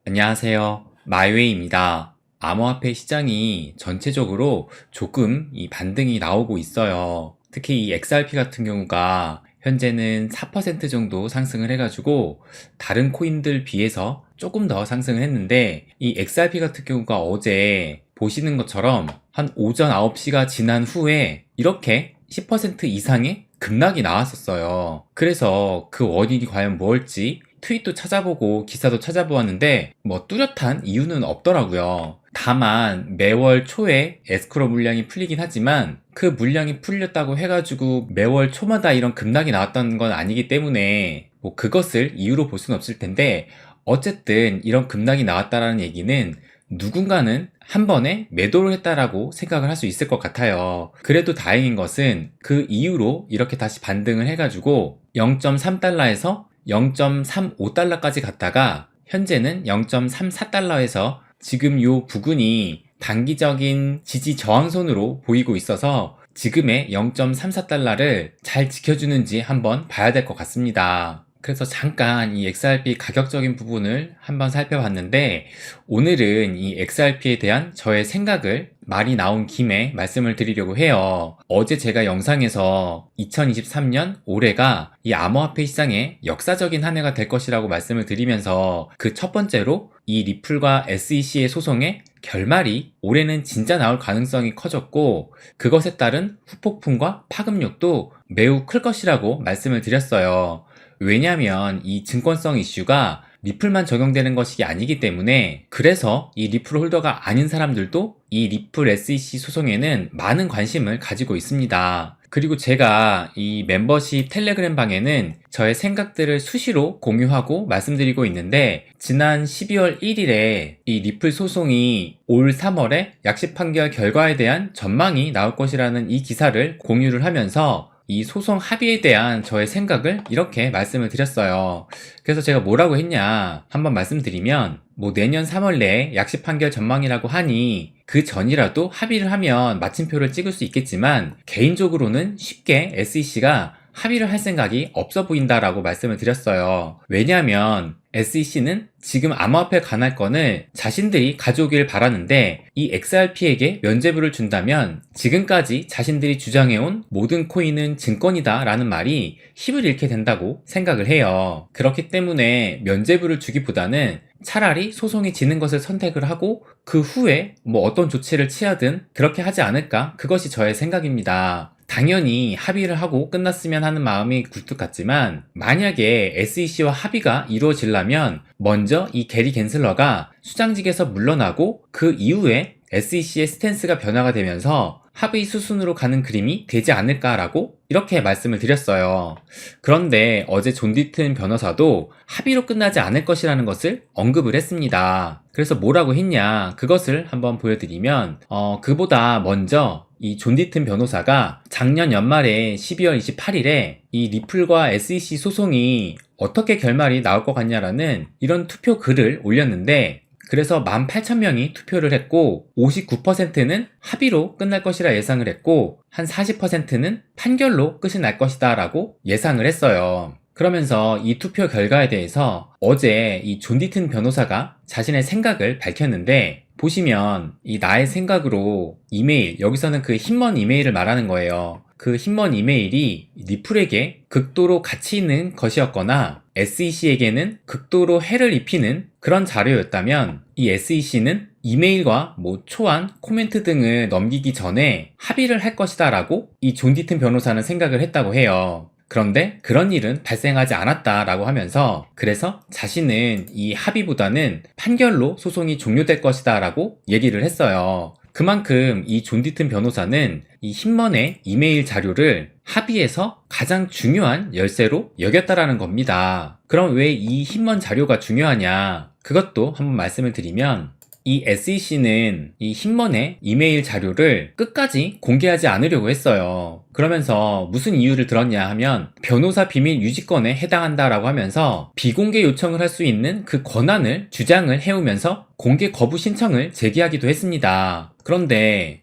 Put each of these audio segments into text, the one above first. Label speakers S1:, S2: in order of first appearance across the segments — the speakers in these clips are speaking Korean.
S1: 안녕하세요. 마이웨이입니다. 암호화폐 시장이 전체적으로 조금 이 반등이 나오고 있어요. 특히 이 XRP 같은 경우가 현재는 4% 정도 상승을 해가지고 다른 코인들 비해서 조금 더 상승을 했는데, 이 XRP 같은 경우가 어제 보시는 것처럼 한 오전 9시가 지난 후에 이렇게 10% 이상의 급락이 나왔었어요. 그래서 그 원인이 과연 뭘지 트윗도 찾아보고 기사도 찾아보았는데 뭐 뚜렷한 이유는 없더라고요. 다만 매월 초에 에스크로 물량이 풀리긴 하지만 그 물량이 풀렸다고 해가지고 매월 초마다 이런 급락이 나왔던 건 아니기 때문에 뭐 그것을 이유로 볼 수는 없을 텐데, 어쨌든 이런 급락이 나왔다라는 얘기는 누군가는 한 번에 매도를 했다라고 생각을 할 수 있을 것 같아요. 그래도 다행인 것은 그 이후로 이렇게 다시 반등을 해가지고 0.3달러에서 0.35달러까지 갔다가 현재는 0.34달러에서 지금 요 부근이 단기적인 지지 저항선으로 보이고 있어서 지금의 0.34달러를 잘 지켜주는지 한번 봐야 될 것 같습니다. 그래서 잠깐 이 XRP 가격적인 부분을 한번 살펴봤는데, 오늘은 이 XRP에 대한 저의 생각을 말이 나온 김에 말씀을 드리려고 해요. 어제 제가 영상에서 2023년 올해가 이 암호화폐 시장의 역사적인 한 해가 될 것이라고 말씀을 드리면서 그 첫 번째로 이 리플과 SEC의 소송의 결말이 올해는 진짜 나올 가능성이 커졌고, 그것에 따른 후폭풍과 파급력도 매우 클 것이라고 말씀을 드렸어요. 왜냐하면 이 증권성 이슈가 리플만 적용되는 것이 아니기 때문에, 그래서 이 리플 홀더가 아닌 사람들도 이 리플 SEC 소송에는 많은 관심을 가지고 있습니다. 그리고 제가 이 멤버십 텔레그램 방에는 저의 생각들을 수시로 공유하고 말씀드리고 있는데, 지난 12월 1일에 이 리플 소송이 올 3월에 약식 판결 결과에 대한 전망이 나올 것이라는 이 기사를 공유를 하면서 이 소송 합의에 대한 저의 생각을 이렇게 말씀을 드렸어요. 그래서 제가 뭐라고 했냐 한번 말씀드리면, 뭐 내년 3월 내에 약식 판결 전망이라고 하니 그 전이라도 합의를 하면 마침표를 찍을 수 있겠지만, 개인적으로는 쉽게 SEC가 합의를 할 생각이 없어 보인다라고 말씀을 드렸어요. 왜냐하면 SEC는 지금 암호화폐 관할권을 자신들이 가져오길 바라는데, 이 XRP에게 면죄부를 준다면 지금까지 자신들이 주장해온 모든 코인은 증권이다 라는 말이 힘을 잃게 된다고 생각을 해요. 그렇기 때문에 면죄부를 주기보다는 차라리 소송이 지는 것을 선택을 하고 그 후에 뭐 어떤 조치를 취하든 그렇게 하지 않을까, 그것이 저의 생각입니다. 당연히 합의를 하고 끝났으면 하는 마음이 굴뚝 같지만, 만약에 SEC와 합의가 이루어지려면 먼저 이 게리 갠슬러가 수장직에서 물러나고 그 이후에 SEC의 스탠스가 변화가 되면서 합의 수순으로 가는 그림이 되지 않을까라고 이렇게 말씀을 드렸어요. 그런데 어제 존 디튼 변호사도 합의로 끝나지 않을 것이라는 것을 언급을 했습니다. 그래서 뭐라고 했냐, 그것을 한번 보여드리면, 그보다 먼저 이 존 디튼 변호사가 작년 연말에 12월 28일에 이 리플과 SEC 소송이 어떻게 결말이 나올 것 같냐라는 이런 투표 글을 올렸는데, 그래서 18,000명이 투표를 했고 59%는 합의로 끝날 것이라 예상을 했고 한 40%는 판결로 끝이 날 것이다 라고 예상을 했어요. 그러면서 이 투표 결과에 대해서 어제 이 존 디튼 변호사가 자신의 생각을 밝혔는데, 보시면 이 나의 생각으로 이메일, 여기서는 그 흰먼 이메일을 말하는 거예요. 그 흰먼 이메일이 리플에게 극도로 가치 있는 것이었거나 SEC에게는 극도로 해를 입히는 그런 자료였다면, 이 SEC는 이메일과 뭐 초안, 코멘트 등을 넘기기 전에 합의를 할 것이다 라고 이 존 디튼 변호사는 생각을 했다고 해요. 그런데 그런 일은 발생하지 않았다라고 하면서, 그래서 자신은 이 합의보다는 판결로 소송이 종료될 것이다 라고 얘기를 했어요. 그만큼 이 존 디튼 변호사는 이 흰먼의 이메일 자료를 합의에서 가장 중요한 열쇠로 여겼다라는 겁니다. 그럼 왜 이 흰먼 자료가 중요하냐, 그것도 한번 말씀을 드리면, 이 SEC는 이 흰먼의 이메일 자료를 끝까지 공개하지 않으려고 했어요. 그러면서 무슨 이유를 들었냐 하면, 변호사 비밀 유지권에 해당한다라고 하면서 비공개 요청을 할 수 있는 그 권한을 주장을 해오면서 공개 거부 신청을 제기하기도 했습니다. 그런데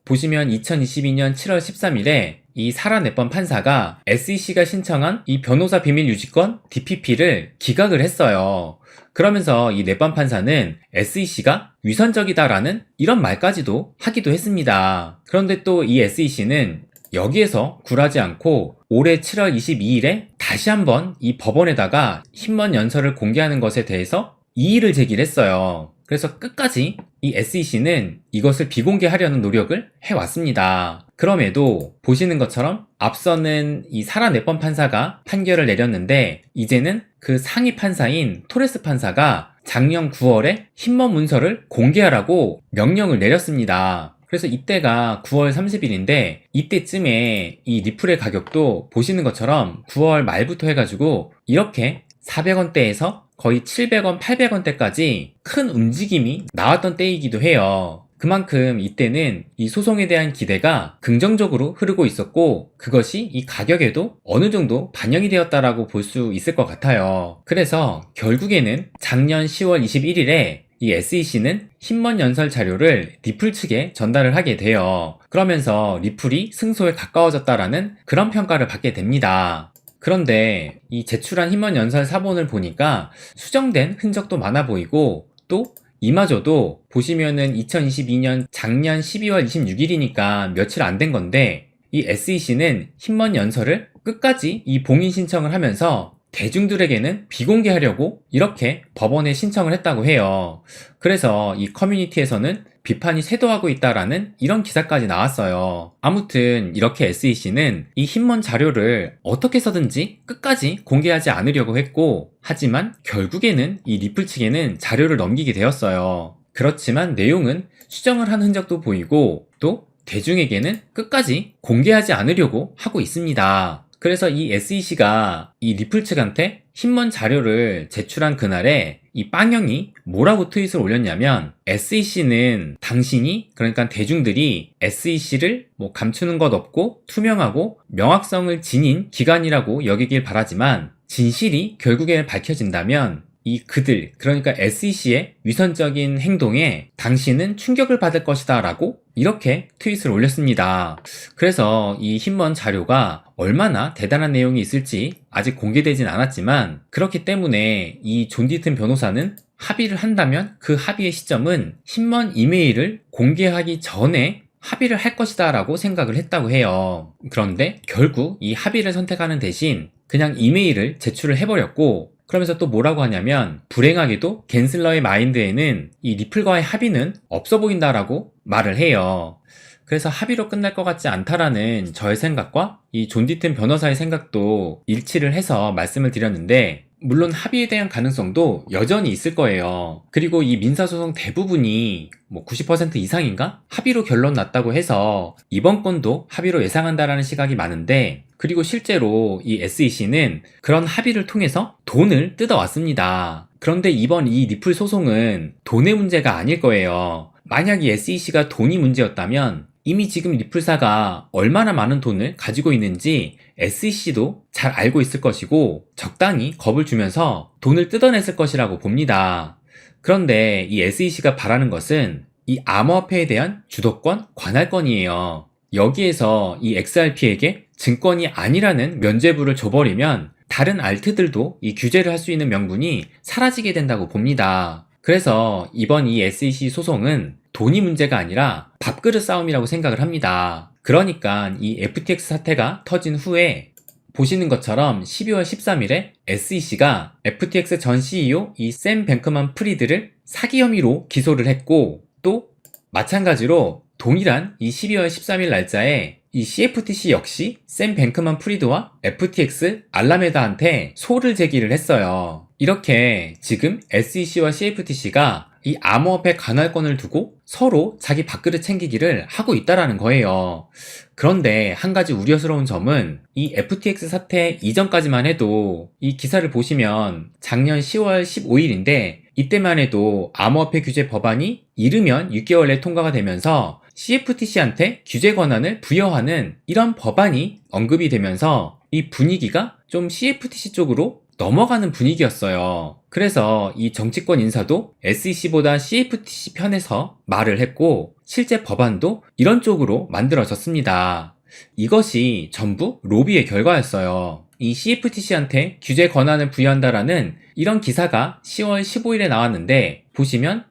S1: 보시면 2022년 7월 13일에 이 사라내번 판사가 SEC가 신청한 이 변호사 비밀 유지권 DPP를 기각을 했어요. 그러면서 이 내번 판사는 SEC가 위선적이다라는 이런 말까지도 하기도 했습니다. 그런데 또 이 SEC는 여기에서 굴하지 않고 올해 7월 22일에 다시 한번 이 법원에다가 힘먼 연설을 공개하는 것에 대해서 이의를 제기를 했어요. 그래서 끝까지 이 SEC는 이것을 비공개하려는 노력을 해왔습니다. 그럼에도 보시는 것처럼 앞서는 이 사라내번 판사가 판결을 내렸는데 이제는 그 상위 판사인 토레스 판사가 작년 9월에 힘먼 문서를 공개하라고 명령을 내렸습니다. 그래서 이때가 9월 30일인데 이때쯤에 이 리플의 가격도 보시는 것처럼 9월 말부터 해가지고 이렇게 400원대에서 거의 700원, 800원대까지 큰 움직임이 나왔던 때이기도 해요. 그만큼 이때는 이 소송에 대한 기대가 긍정적으로 흐르고 있었고 그것이 이 가격에도 어느 정도 반영이 되었다라고 볼 수 있을 것 같아요. 그래서 결국에는 작년 10월 21일에 이 SEC는 힘먼 연설 자료를 리플 측에 전달을 하게 돼요. 그러면서 리플이 승소에 가까워졌다라는 그런 평가를 받게 됩니다. 그런데 이 제출한 힘먼 연설 사본을 보니까 수정된 흔적도 많아 보이고 또 이마저도 보시면은 2022년 작년 12월 26일이니까 며칠 안 된 건데 이 SEC는 힘먼 연설을 끝까지 이 봉인 신청을 하면서 대중들에게는 비공개하려고 이렇게 법원에 신청을 했다고 해요. 그래서 이 커뮤니티에서는 비판이 쇄도하고 있다라는 이런 기사까지 나왔어요. 아무튼 이렇게 SEC는 이 힘먼 자료를 어떻게 해서든지 끝까지 공개하지 않으려고 했고 하지만 결국에는 이 리플 측에는 자료를 넘기게 되었어요. 그렇지만 내용은 수정을 한 흔적도 보이고 또 대중에게는 끝까지 공개하지 않으려고 하고 있습니다. 그래서 이 SEC가 이 리플 측한테 힘먼 자료를 제출한 그날에 이 빵형이 뭐라고 트윗을 올렸냐면 SEC는 당신이 그러니까 대중들이 SEC를 감추는 것 없고 투명하고 명확성을 지닌 기관이라고 여기길 바라지만 진실이 결국에 밝혀진다면 이 그들 그러니까 SEC의 위선적인 행동에 당신은 충격을 받을 것이다 라고 이렇게 트윗을 올렸습니다. 그래서 이 힘먼 자료가 얼마나 대단한 내용이 있을지 아직 공개되진 않았지만 그렇기 때문에 이 존 디튼 변호사는 합의를 한다면 그 합의의 시점은 힘먼 이메일을 공개하기 전에 합의를 할 것이다 라고 생각을 했다고 해요. 그런데 결국 이 합의를 선택하는 대신 그냥 이메일을 제출을 해버렸고 그러면서 또 뭐라고 하냐면 불행하게도 갠슬러의 마인드에는 이 리플과의 합의는 없어 보인다라고 말을 해요. 그래서 합의로 끝날 것 같지 않다라는 저의 생각과 이 존 디튼 변호사의 생각도 일치를 해서 말씀을 드렸는데 물론 합의에 대한 가능성도 여전히 있을 거예요. 그리고 이 민사소송 대부분이 90% 이상인가? 합의로 결론 났다고 해서 이번 건도 합의로 예상한다라는 시각이 많은데 그리고 실제로 이 SEC는 그런 합의를 통해서 돈을 뜯어왔습니다. 그런데 이번 이 리플 소송은 돈의 문제가 아닐 거예요. 만약 이 SEC가 돈이 문제였다면 이미 지금 리플사가 얼마나 많은 돈을 가지고 있는지 SEC도 잘 알고 있을 것이고 적당히 겁을 주면서 돈을 뜯어냈을 것이라고 봅니다. 그런데 이 SEC가 바라는 것은 이 암호화폐에 대한 주도권, 관할권이에요. 여기에서 이 XRP에게 증권이 아니라는 면죄부를 줘버리면 다른 알트들도 이 규제를 할 수 있는 명분이 사라지게 된다고 봅니다. 그래서 이번 이 SEC 소송은 돈이 문제가 아니라 밥그릇 싸움이라고 생각을 합니다. 그러니까 이 FTX 사태가 터진 후에 보시는 것처럼 12월 13일에 SEC가 FTX 전 CEO 이 샘 뱅크만 프리드를 사기 혐의로 기소를 했고 또 마찬가지로 동일한 이 12월 13일 날짜에 이 CFTC 역시 샘 뱅크만 프리드와 FTX 알라메다한테 소를 제기를 했어요. 이렇게 지금 SEC와 CFTC가 이 암호화폐 관할권을 두고 서로 자기 밥그릇 챙기기를 하고 있다라는 거예요. 그런데 한 가지 우려스러운 점은 이 FTX 사태 이전까지만 해도 이 기사를 보시면 작년 10월 15일인데 이때만 해도 암호화폐 규제 법안이 이르면 6개월 내 통과가 되면서 CFTC한테 규제 권한을 부여하는 이런 법안이 언급이 되면서 이 분위기가 좀 CFTC 쪽으로 넘어가는 분위기였어요. 그래서 이 정치권 인사도 SEC보다 CFTC 편에서 말을 했고 실제 법안도 이런 쪽으로 만들어졌습니다. 이것이 전부 로비의 결과였어요. 이 CFTC한테 규제 권한을 부여한다라는 이런 기사가 10월 15일에 나왔는데, 보시면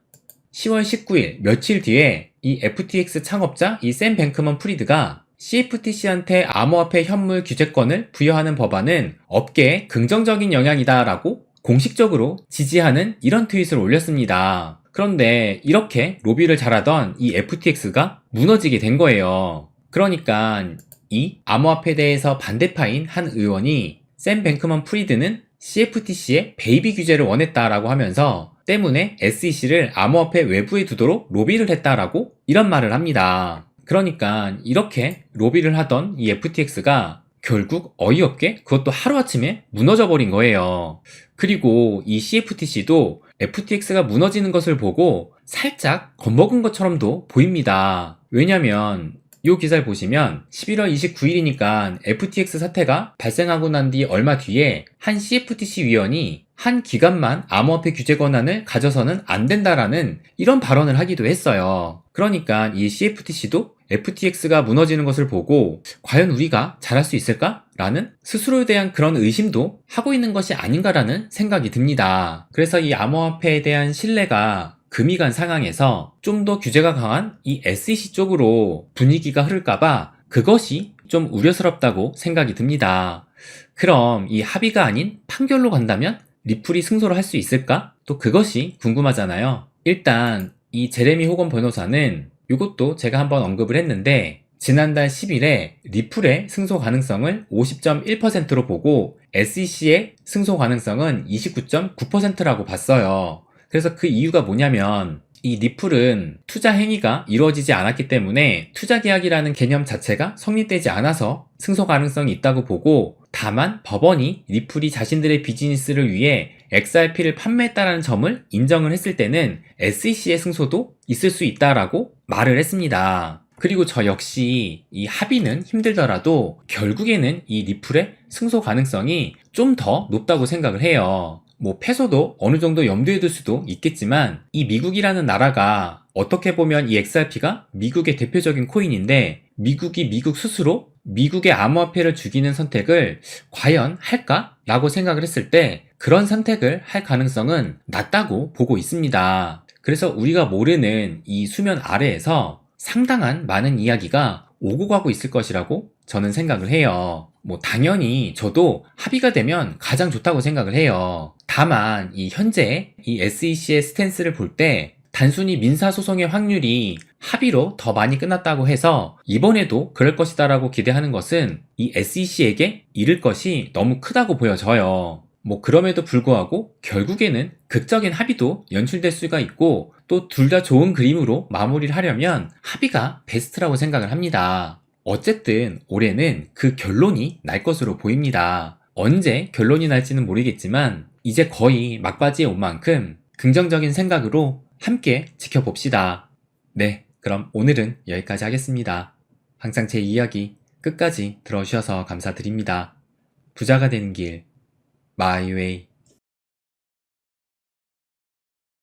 S1: 10월 19일 며칠 뒤에 이 FTX 창업자 이 샘 뱅크먼 프리드가 CFTC한테 암호화폐 현물 규제권을 부여하는 법안은 업계에 긍정적인 영향이다 라고 공식적으로 지지하는 이런 트윗을 올렸습니다. 그런데 이렇게 로비를 잘하던 이 FTX가 무너지게 된 거예요. 그러니까 이 암호화폐에 대해서 반대파인 한 의원이 샘 뱅크먼 프리드는 CFTC의 베이비 규제를 원했다라고 하면서 때문에 SEC를 암호화폐 외부에 두도록 로비를 했다라고 이런 말을 합니다. 그러니까 이렇게 로비를 하던 이 FTX가 결국 어이없게 그것도 하루아침에 무너져 버린 거예요. 그리고 이 CFTC도 FTX가 무너지는 것을 보고 살짝 겁먹은 것처럼도 보입니다. 왜냐면 이 기사를 보시면 11월 29일이니까 FTX 사태가 발생하고 난 뒤 얼마 뒤에 한 CFTC 위원이 한 기관만 암호화폐 규제 권한을 가져서는 안 된다라는 이런 발언을 하기도 했어요. 그러니까 이 CFTC도 FTX가 무너지는 것을 보고 과연 우리가 잘할 수 있을까? 라는 스스로에 대한 그런 의심도 하고 있는 것이 아닌가라는 생각이 듭니다. 그래서 이 암호화폐에 대한 신뢰가 금이 간 상황에서 좀 더 규제가 강한 이 SEC 쪽으로 분위기가 흐를까봐 그것이 좀 우려스럽다고 생각이 듭니다. 그럼 이 합의가 아닌 판결로 간다면 리플이 승소를 할 수 있을까? 또 그것이 궁금하잖아요. 일단 이 제레미 호건 변호사는 이것도 제가 한번 언급을 했는데 지난달 10일에 리플의 승소 가능성을 50.1%로 보고 SEC의 승소 가능성은 29.9%라고 봤어요. 그래서 그 이유가 뭐냐면 이 리플은 투자 행위가 이루어지지 않았기 때문에 투자 계약이라는 개념 자체가 성립되지 않아서 승소 가능성이 있다고 보고, 다만 법원이 리플이 자신들의 비즈니스를 위해 XRP를 판매했다는 점을 인정을 했을 때는 SEC의 승소도 있을 수 있다라고 말을 했습니다. 그리고 저 역시 이 합의는 힘들더라도 결국에는 이 리플의 승소 가능성이 좀 더 높다고 생각을 해요. 뭐 패소도 어느 정도 염두에 둘 수도 있겠지만 이 미국이라는 나라가 어떻게 보면 이 XRP가 미국의 대표적인 코인인데 미국이 미국 스스로 미국의 암호화폐를 죽이는 선택을 과연 할까? 라고 생각을 했을 때 그런 선택을 할 가능성은 낮다고 보고 있습니다. 그래서 우리가 모르는 이 수면 아래에서 상당한 많은 이야기가 오고 가고 있을 것이라고 저는 생각을 해요. 뭐 당연히 저도 합의가 되면 가장 좋다고 생각을 해요. 다만 이 현재 이 SEC의 스탠스를 볼 때 단순히 민사소송의 확률이 합의로 더 많이 끝났다고 해서 이번에도 그럴 것이다 라고 기대하는 것은 이 SEC에게 잃을 것이 너무 크다고 보여져요. 뭐 그럼에도 불구하고 결국에는 극적인 합의도 연출될 수가 있고 또 둘 다 좋은 그림으로 마무리를 하려면 합의가 베스트라고 생각을 합니다. 어쨌든 올해는 그 결론이 날 것으로 보입니다. 언제 결론이 날지는 모르겠지만 이제 거의 막바지에 온 만큼 긍정적인 생각으로 함께 지켜봅시다. 네, 그럼 오늘은 여기까지 하겠습니다. 항상 제 이야기 끝까지 들어주셔서 감사드립니다. 부자가 되는 길, 마이웨이.